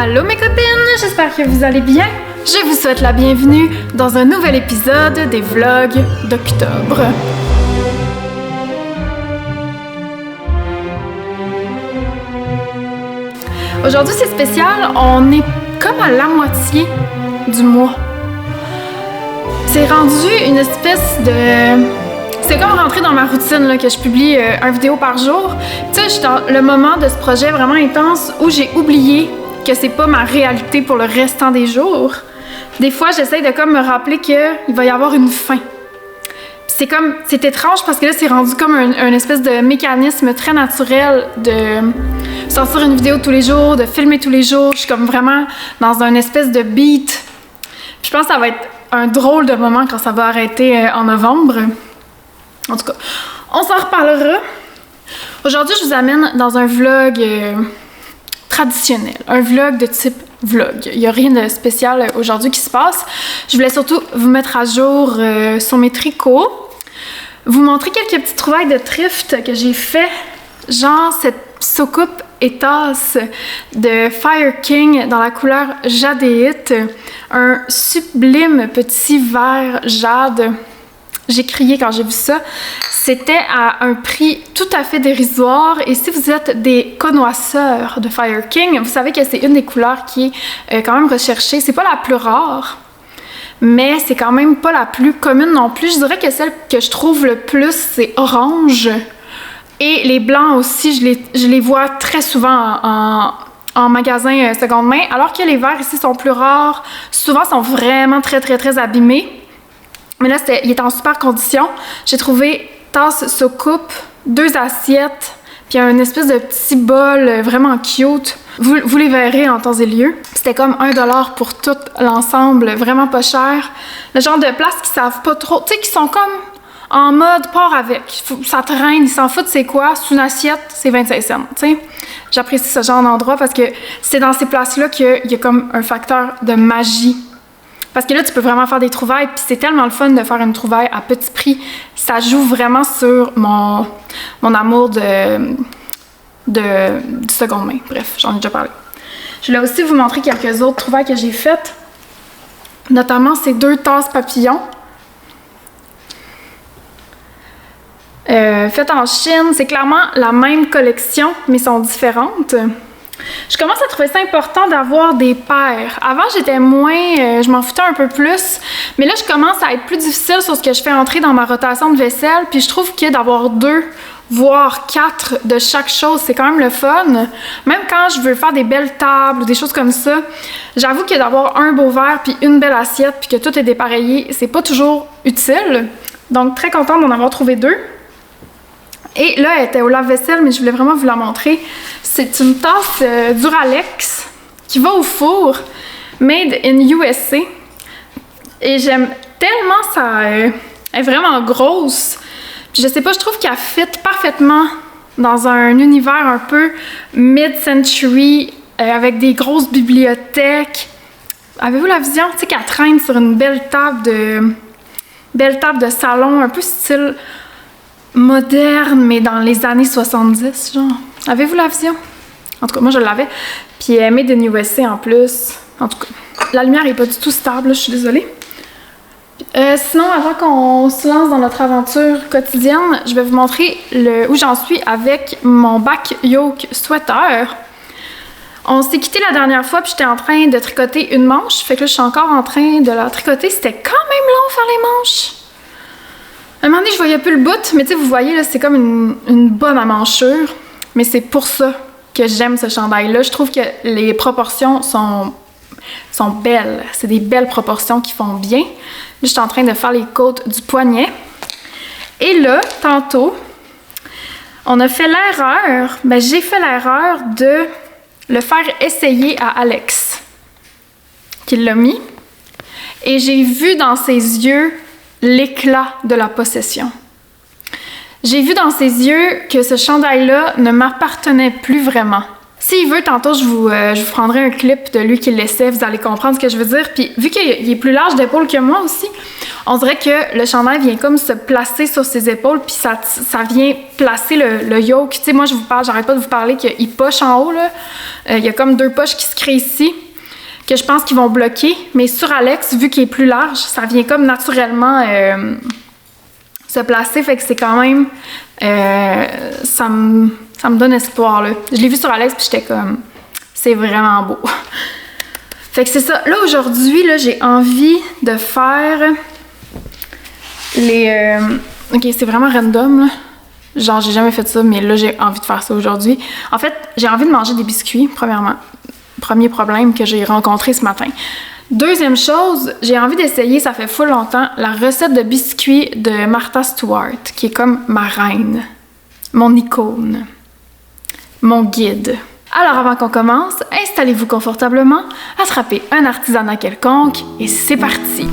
Allô mes copines, j'espère que vous allez bien. Je vous souhaite la bienvenue dans un nouvel épisode des vlogs d'octobre. Aujourd'hui c'est spécial, on est comme à la moitié du mois. C'est rendu une espèce de... C'est comme rentrer dans ma routine là, que je publie une vidéo par jour. Tu sais, je suis dans le moment de ce projet vraiment intense où j'ai oublié que c'est pas ma réalité pour le restant des jours. Des fois, j'essaie de comme me rappeler qu'il va y avoir une fin. C'est étrange parce que là, c'est rendu comme un espèce de mécanisme très naturel de sortir une vidéo tous les jours, de filmer tous les jours. Je suis comme vraiment dans un espèce de beat. Puis je pense que ça va être un drôle de moment quand ça va arrêter en novembre. En tout cas, on s'en reparlera. Aujourd'hui, je vous amène dans un vlog traditionnel, un vlog de type vlog. Il n'y a rien de spécial aujourd'hui qui se passe. Je voulais surtout vous mettre à jour sur mes tricots, vous montrer quelques petites trouvailles de thrift que j'ai fait, genre cette soucoupe et tasse de Fire King dans la couleur jadéite, un sublime petit verre jade. J'ai crié quand j'ai vu ça. C'était à un prix tout à fait dérisoire. Et si vous êtes des connoisseurs de Fire King, vous savez que c'est une des couleurs qui est quand même recherchée. C'est pas la plus rare, mais c'est quand même pas la plus commune non plus. Je dirais que celle que je trouve le plus, c'est orange. Et les blancs aussi, je les vois très souvent en magasin seconde main. Alors que les verts ici sont plus rares. Souvent, sont vraiment très abîmés. Mais là, il est en super condition. J'ai trouvé tasse soucoupe, 2 assiettes, puis un espèce de petit bol vraiment cute. Vous les verrez en temps et lieu. C'était comme 1$ pour tout l'ensemble, vraiment pas cher. Le genre de place qui savent pas trop, tu sais, qui sont comme en mode part avec. Ça traîne, ils s'en foutent c'est quoi. Sous une assiette, c'est 25 cents, tu sais. J'apprécie ce genre d'endroit parce que c'est dans ces places-là qu'il y a comme un facteur de magie. Parce que là, tu peux vraiment faire des trouvailles, puis c'est tellement le fun de faire une trouvaille à petit prix. Ça joue vraiment sur mon amour du seconde main. Bref, j'en ai déjà parlé. Je voulais aussi vous montrer quelques autres trouvailles que j'ai faites. Notamment ces 2 tasses papillons. Faites en Chine. C'est clairement la même collection, mais sont différentes. Je commence à trouver ça important d'avoir des paires. Avant, j'étais moins... je m'en foutais un peu plus. Mais là, je commence à être plus difficile sur ce que je fais entrer dans ma rotation de vaisselle. Puis je trouve que d'avoir 2, voire 4 de chaque chose, c'est quand même le fun. Même quand je veux faire des belles tables ou des choses comme ça, j'avoue que d'avoir un beau verre puis une belle assiette puis que tout est dépareillé, c'est pas toujours utile. Donc, très contente d'en avoir trouvé 2. Et là, elle était au lave-vaisselle, mais je voulais vraiment vous la montrer. C'est une tasse Duralex qui va au four, made in USA. Et j'aime tellement ça. Elle est vraiment grosse. Puis je sais pas, je trouve qu'elle fit parfaitement dans un univers un peu mid-century, avec des grosses bibliothèques. Avez-vous la vision? Tu sais, qu'elle traîne sur une belle table de salon, un peu style moderne, mais dans les années 70, genre. Avez-vous la vision? En tout cas, moi, je l'avais. Puis elle est made in USA en plus. En tout cas, la lumière est pas du tout stable, là, je suis désolée. Sinon, avant qu'on se lance dans notre aventure quotidienne, je vais vous montrer où j'en suis avec mon back yoke sweater. On s'est quitté la dernière fois, puis j'étais en train de tricoter une manche. Fait que là, je suis encore en train de la tricoter. C'était quand même long faire les manches. À un moment donné, je voyais plus le bout, mais tu sais, vous voyez, là, c'est comme une bonne amanchure. Mais c'est pour ça que j'aime ce chandail-là. Je trouve que les proportions sont belles. C'est des belles proportions qui font bien. Là, je suis en train de faire les côtes du poignet. Et là, tantôt, on a fait l'erreur, j'ai fait l'erreur de le faire essayer à Alex, qui l'a mis. Et j'ai vu dans ses yeux l'éclat de la possession. J'ai vu dans ses yeux que ce chandail-là ne m'appartenait plus vraiment. S'il veut, tantôt, je vous prendrai un clip de lui qui l'essaie, vous allez comprendre ce que je veux dire. Puis vu qu'il est plus large d'épaule que moi aussi, on dirait que le chandail vient comme se placer sur ses épaules, puis ça vient placer le yoke. Tu sais, moi, je vous parle, j'arrête pas de vous parler qu'il poche en haut, là. Il y a comme 2 poches qui se créent ici, que je pense qu'ils vont bloquer. Mais sur Alex, vu qu'il est plus large, ça vient comme naturellement se placer, fait que c'est quand même... ça me donne espoir, là. Je l'ai vu sur Alex, puis j'étais comme... C'est vraiment beau. Fait que c'est ça. Là, aujourd'hui, là, j'ai envie de faire les... OK, c'est vraiment random, là. Genre, j'ai jamais fait ça, mais là, j'ai envie de faire ça aujourd'hui. En fait, j'ai envie de manger des biscuits, premièrement. Premier problème que j'ai rencontré ce matin. Deuxième chose, j'ai envie d'essayer, ça fait full longtemps, la recette de biscuits de Martha Stewart, qui est comme ma reine, mon icône, mon guide. Alors avant qu'on commence, installez-vous confortablement, attrapez un artisanat quelconque et c'est parti!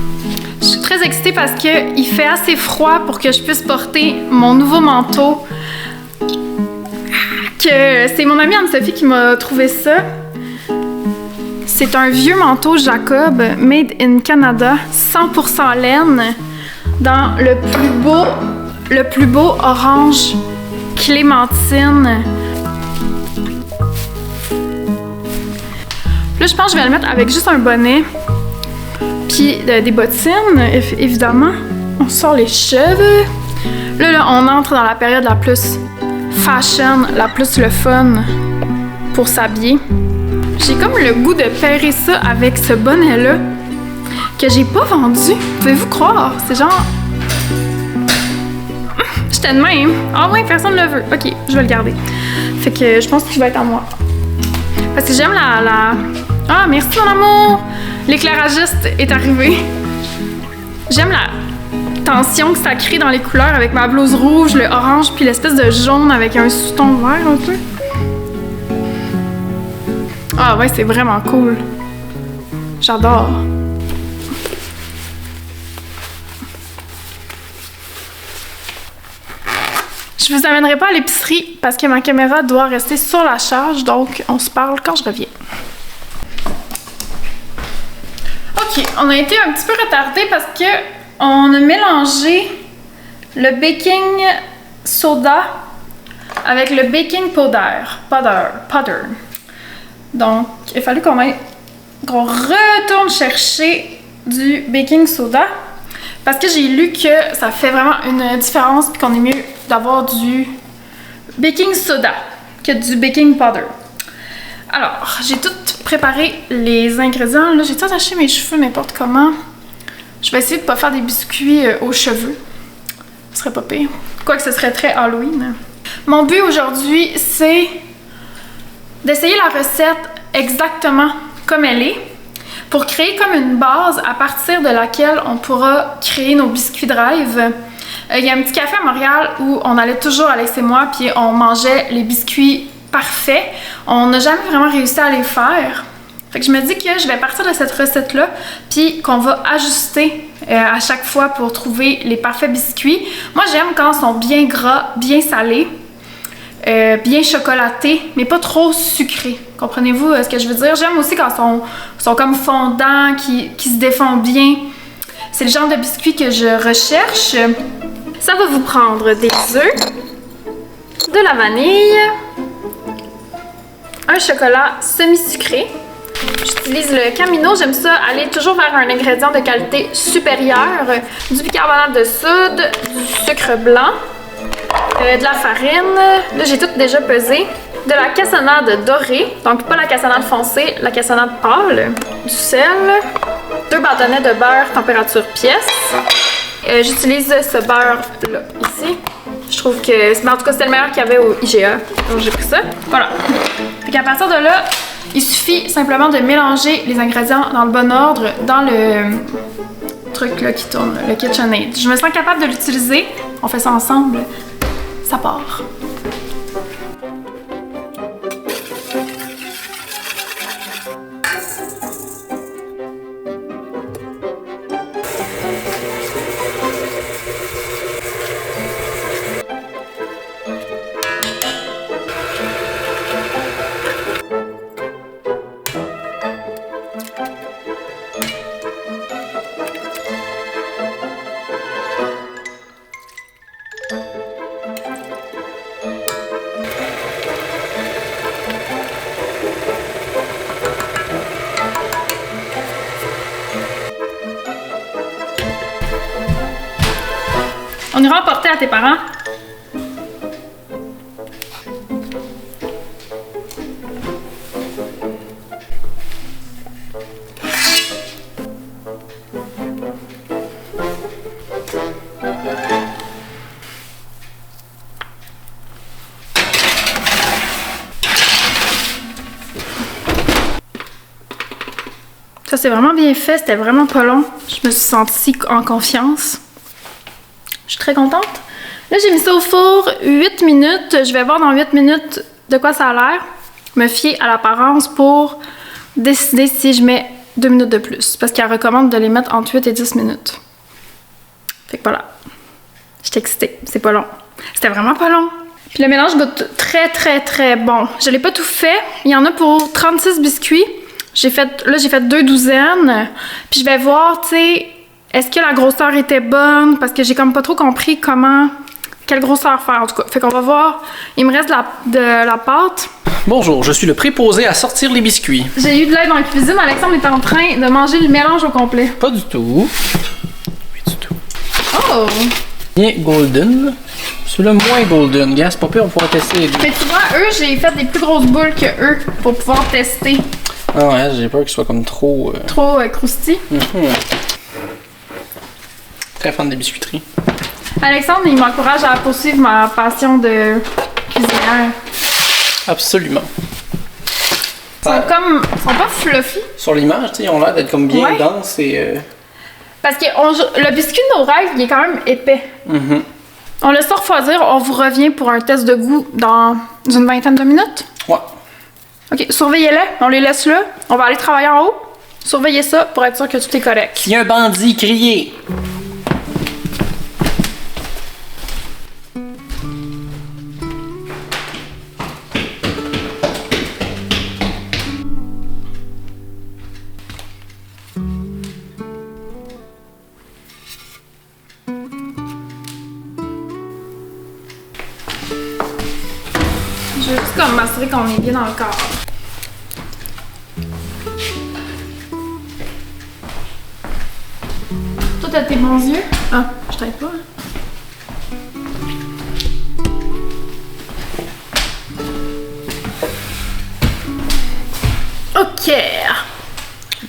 Je suis très excitée parce qu'il fait assez froid pour que je puisse porter mon nouveau manteau. C'est mon amie Anne-Sophie qui m'a trouvé ça. C'est un vieux manteau Jacob, made in Canada, 100% laine, dans le plus beau orange clémentine. Là, je pense que je vais le mettre avec juste un bonnet, puis des bottines, évidemment. On sort les cheveux. Là, on entre dans la période la plus fashion, la plus le fun pour s'habiller. J'ai comme le goût de pairer ça avec ce bonnet-là que j'ai pas vendu. Pouvez-vous croire? C'est genre... J'étais de même. Ah ouais, personne ne le veut. Ok, je vais le garder. Fait que je pense qu'il va être à moi. Parce que j'aime la... Ah, merci mon amour! L'éclairagiste est arrivé. J'aime la tension que ça crée dans les couleurs avec ma blouse rouge, le orange, puis l'espèce de jaune avec un sous-ton vert un peu. Ah ouais, c'est vraiment cool. J'adore. Je vous amènerai pas à l'épicerie parce que ma caméra doit rester sur la charge, donc on se parle quand je reviens. Ok, on a été un petit peu retardé parce que on a mélangé le baking soda avec le baking powder. Donc, il a fallu qu'on retourne chercher du baking soda parce que j'ai lu que ça fait vraiment une différence puis qu'on est mieux d'avoir du baking soda que du baking powder. Alors, j'ai tout préparé les ingrédients. Là, j'ai tout attaché mes cheveux n'importe comment. Je vais essayer de ne pas faire des biscuits aux cheveux. Ce serait pas pire. Quoique ce serait très Halloween. Mon but aujourd'hui, c'est d'essayer la recette exactement comme elle est pour créer comme une base à partir de laquelle on pourra créer nos biscuits de rêve. Il y a un petit café à Montréal où on allait toujours, Alex et moi, puis on mangeait les biscuits parfaits. On n'a jamais vraiment réussi à les faire. Fait que je me dis que je vais partir de cette recette-là, puis qu'on va ajuster à chaque fois pour trouver les parfaits biscuits. Moi, j'aime quand ils sont bien gras, bien salés, bien chocolatés, mais pas trop sucrés. Comprenez-vous ce que je veux dire? J'aime aussi quand ils sont comme fondants, qui se défont bien. C'est le genre de biscuits que je recherche. Ça va vous prendre des œufs, de la vanille, un chocolat semi-sucré. J'utilise le Camino, j'aime ça aller toujours vers un ingrédient de qualité supérieure. Du bicarbonate de soude, du sucre blanc, de la farine, là j'ai tout déjà pesé, de la cassonade dorée, donc pas la cassonade foncée, la cassonade pâle, du sel, 2 bâtonnets de beurre température pièce. J'utilise ce beurre là, ici. Je trouve que, en tout cas, c'était le meilleur qu'il y avait au IGA. Donc j'ai pris ça. Voilà. Fait qu'à partir de là, il suffit simplement de mélanger les ingrédients dans le bon ordre dans le truc là qui tourne, le KitchenAid. Je me sens capable de l'utiliser. On fait ça ensemble. Ça part. On ira emporter à tes parents. Ça, c'est vraiment bien fait. C'était vraiment pas long. Je me suis sentie en confiance. Je suis très contente. Là, j'ai mis ça au four 8 minutes. Je vais voir dans 8 minutes de quoi ça a l'air. Me fier à l'apparence pour décider si je mets 2 minutes de plus. Parce qu'elle recommande de les mettre entre 8 et 10 minutes. Fait que voilà. J'étais excitée. C'est pas long. C'était vraiment pas long. Puis le mélange goûte très, très, très bon. Je l'ai pas tout fait. Il y en a pour 36 biscuits. J'ai fait 2 douzaines. Puis je vais voir, tu sais, est-ce que la grosseur était bonne? Parce que j'ai comme pas trop compris quelle grosseur faire, en tout cas. Fait qu'on va voir. Il me reste de la pâte. Bonjour, je suis le préposé à sortir les biscuits. J'ai eu de l'aide dans la cuisine. Alexandre est en train de manger le mélange au complet. Pas du tout. Oui, du tout. Oh! Bien golden. Celui-là moins golden. Gars, c'est pas pire, on pourra tester les deux. Mais tu vois, eux, j'ai fait des plus grosses boules que eux pour pouvoir tester. Ah ouais, j'ai peur qu'il soit comme trop... Trop croustillant. Très fan des biscuiteries. Alexandre, il m'encourage à poursuivre ma passion de cuisinière. Absolument. Ils sont pas fluffy. Sur l'image, tu sais, ils ont l'air d'être comme bien denses et... Parce que le biscuit de nos rêves, il est quand même épais. On laisse ça refroidir, on vous revient pour un test de goût dans une vingtaine de minutes. Ouais. Ok, surveillez-les, on les laisse là. On va aller travailler en haut. Surveillez ça pour être sûr que tout est correct. Il y a un bandit, criez! Je veux juste comme m'assurer qu'on est bien dans le corps. Toi, t'as tes bons yeux? Ah, je t'aide pas. Ok.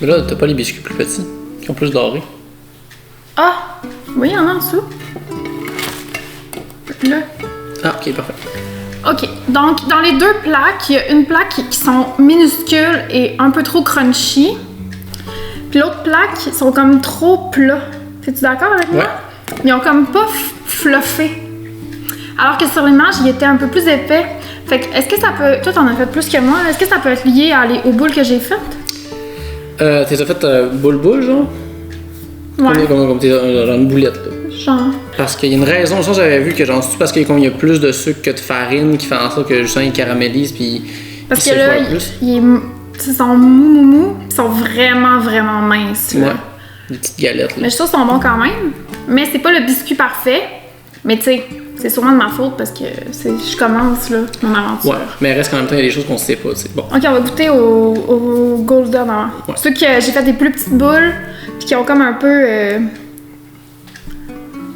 Mais là, t'as pas les biscuits plus petits, qui ont plus doré. Ah, oui, il y en a en dessous. Là. Ah, ok, parfait. Ok, donc dans les deux plaques, il y a une plaque qui sont minuscules et un peu trop crunchy. Puis l'autre plaque, ils sont comme trop plats. T'es-tu d'accord avec moi? Ils ont comme pas fluffé. Alors que sur l'image, il était un peu plus épais. Fait que, est-ce que ça peut... Toi, t'en as fait plus que moi. Est-ce que ça peut être lié aux boules que j'ai faites? T'as fait boule-boule, genre? Ouais. Comme t'es dans une boulette, là. Genre. Parce qu'il y a une raison, ça j'avais vu que genre c'est parce qu'il y a plus de sucre que de farine qui fait en sorte que justement ils caramélisent puis parce que là, ils sont mou, ils sont vraiment, vraiment minces. Là. Ouais, des petites galettes. Là. Mais je trouve qu'ils sont bons quand même. Mais c'est pas le biscuit parfait. Mais tu sais, c'est sûrement de ma faute parce que je commence là, mon aventure. Ouais, mais il reste en même temps, il y a des choses qu'on sait pas, tu sais. Bon. Ok, on va goûter au golden avant. Ouais. Ceux que j'ai fait des plus petites boules puis qui ont comme un peu...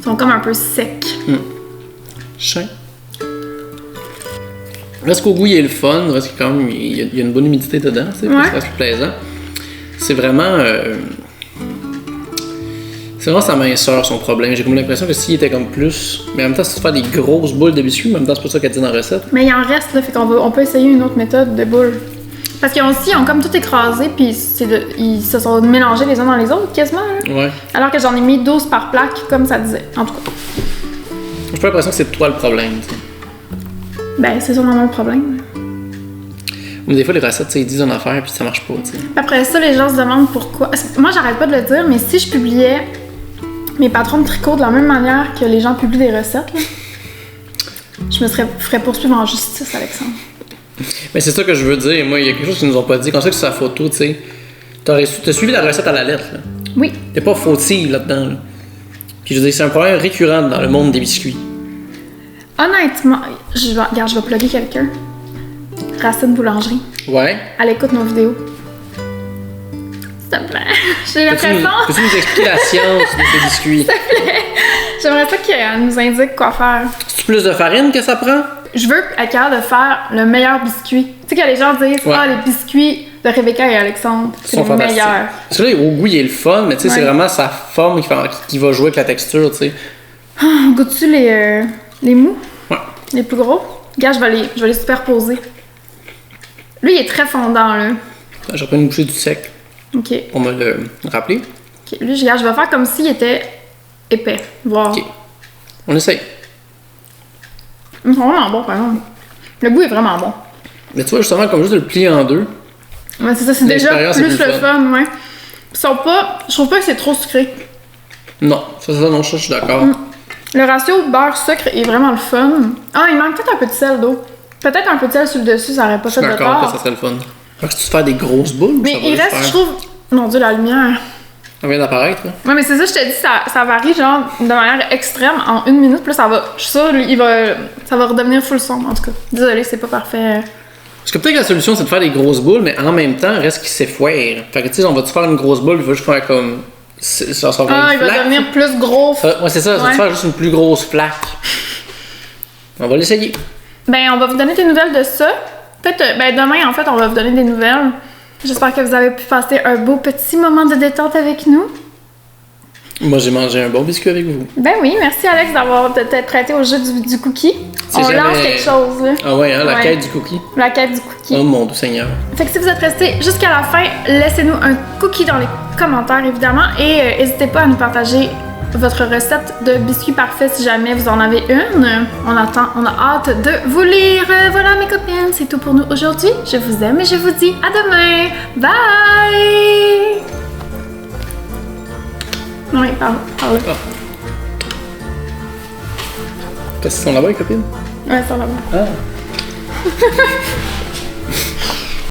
sont comme un peu secs. Chien. Reste qu'au goût, il est le fun. Reste que quand même, il y a une bonne humidité dedans. C'est reste plaisant. C'est vraiment... c'est vraiment sa minceur, son problème. J'ai comme l'impression que s'il était comme plus... Mais en même temps, c'est de faire des grosses boules de biscuits. Mais en même temps, c'est pas ça qu'elle dit dans la recette. Mais il en reste, là. Fait qu'on peut essayer une autre méthode de boules. Parce qu'ils ont comme tout écrasé, puis ils se sont mélangés les uns dans les autres, quasiment. Là. Ouais. Alors que j'en ai mis 12 par plaque, comme ça disait. En tout cas. J'ai pas l'impression que c'est toi le problème. T'sais. Ben, c'est sûrement le problème. Mais des fois, les recettes, ils disent une affaire, puis ça marche pas. T'sais. Après ça, les gens se demandent pourquoi. Moi, j'arrête pas de le dire, mais si je publiais mes patrons de tricot de la même manière que les gens publient des recettes, là, je me ferais poursuivre en justice, Alexandre. Mais c'est ça que je veux dire. Moi, il y a quelque chose qu'ils nous ont pas dit. Comme ça que sur la photo, tu sais, t'as suivi la recette à la lettre. Là. Oui. T'es pas fautive là-dedans. Là. Puis je veux dire, c'est un problème récurrent dans le monde des biscuits. Honnêtement, je vais plugger quelqu'un. Racine Boulangerie. Ouais. Elle écoute nos vidéos. S'il te plaît. J'ai l'impression. Peux-tu nous expliquer la science de ces biscuits? S'il te plaît. J'aimerais ça qu'elle nous indique quoi faire. C'est plus de farine que ça prend? Je veux être capable de faire le meilleur biscuit. Tu sais, quand les gens disent Ouais. Ah, les biscuits de Rebecca et Alexandre, c'est les fantastiques. meilleurs. Parce que là, au goût, il est le fun, mais tu sais, c'est Ouais. vraiment sa forme qui va jouer avec la texture, tu sais. Goûtes-tu les mous? Ouais. Les plus gros? Regarde, je vais les superposer. Lui, il est très fondant, là. J'ai repris une bouchée du sec OK. pour me le rappeler. OK. Lui, je vais faire comme s'il était épais. Voir. Ok. On essaye. Ils sont vraiment bons, par exemple. Le goût est vraiment bon. Mais tu vois, justement, comme juste de le plier en deux. Ouais, c'est ça, c'est déjà L'expérience est plus plus le fun. fun, ouais. Ils sont pas... Je trouve pas que c'est trop sucré. Non, non, je suis d'accord. Le ratio beurre-sucre est vraiment le fun. Ah, il manque peut-être un peu de sel d'eau. Peut-être un peu de sel sur le dessus, ça aurait pas Je suis fait de d'accord que tort. ça serait le fun. Fait que tu te fais des grosses boules ou Mais ça va il juste reste, faire- je trouve... Mon Dieu, la lumière. Ça vient d'apparaître, là. Ouais, mais c'est ça, je te dis, ça varie genre de manière extrême en 1 minute. Puis là, ça va... Je suis sûre, ça va redevenir full son, en tout cas. Désolée, c'est pas parfait. Parce que peut-être que la solution, c'est de faire des grosses boules, mais en même temps, reste qu'il s'effoire. Fait que tu sais, on va-tu faire une grosse boule, il va juste faire comme. Ça va Ah, une il va flaque. devenir plus gros. Ouais, c'est ça, ça va Ouais. te faire juste une plus grosse flaque. On va l'essayer. Ben, on va vous donner des nouvelles de ça. Peut-être, ben, demain, en fait, on va vous donner des nouvelles. J'espère que vous avez pu passer un beau petit moment de détente avec nous. Moi, j'ai mangé un bon biscuit avec vous. Ben oui, merci Alex de t'être prêté au jeu du cookie. C'est On jamais- lance quelque chose, là. Ah ouais, hein, la Ouais. quête du cookie. La quête du cookie. Oh mon doux Seigneur. Fait que si vous êtes restés jusqu'à la fin, laissez-nous un cookie dans les commentaires, évidemment. Et n'hésitez pas à nous partager votre recette de biscuits parfait si jamais vous en avez une. On a hâte de vous lire. Voilà mes copines, c'est tout pour nous aujourd'hui. Je vous aime et je vous dis à demain. Bye! Oui, parle. Qu'est-ce qu'ils sont là-bas, les copines? Ouais, ça va. Ah.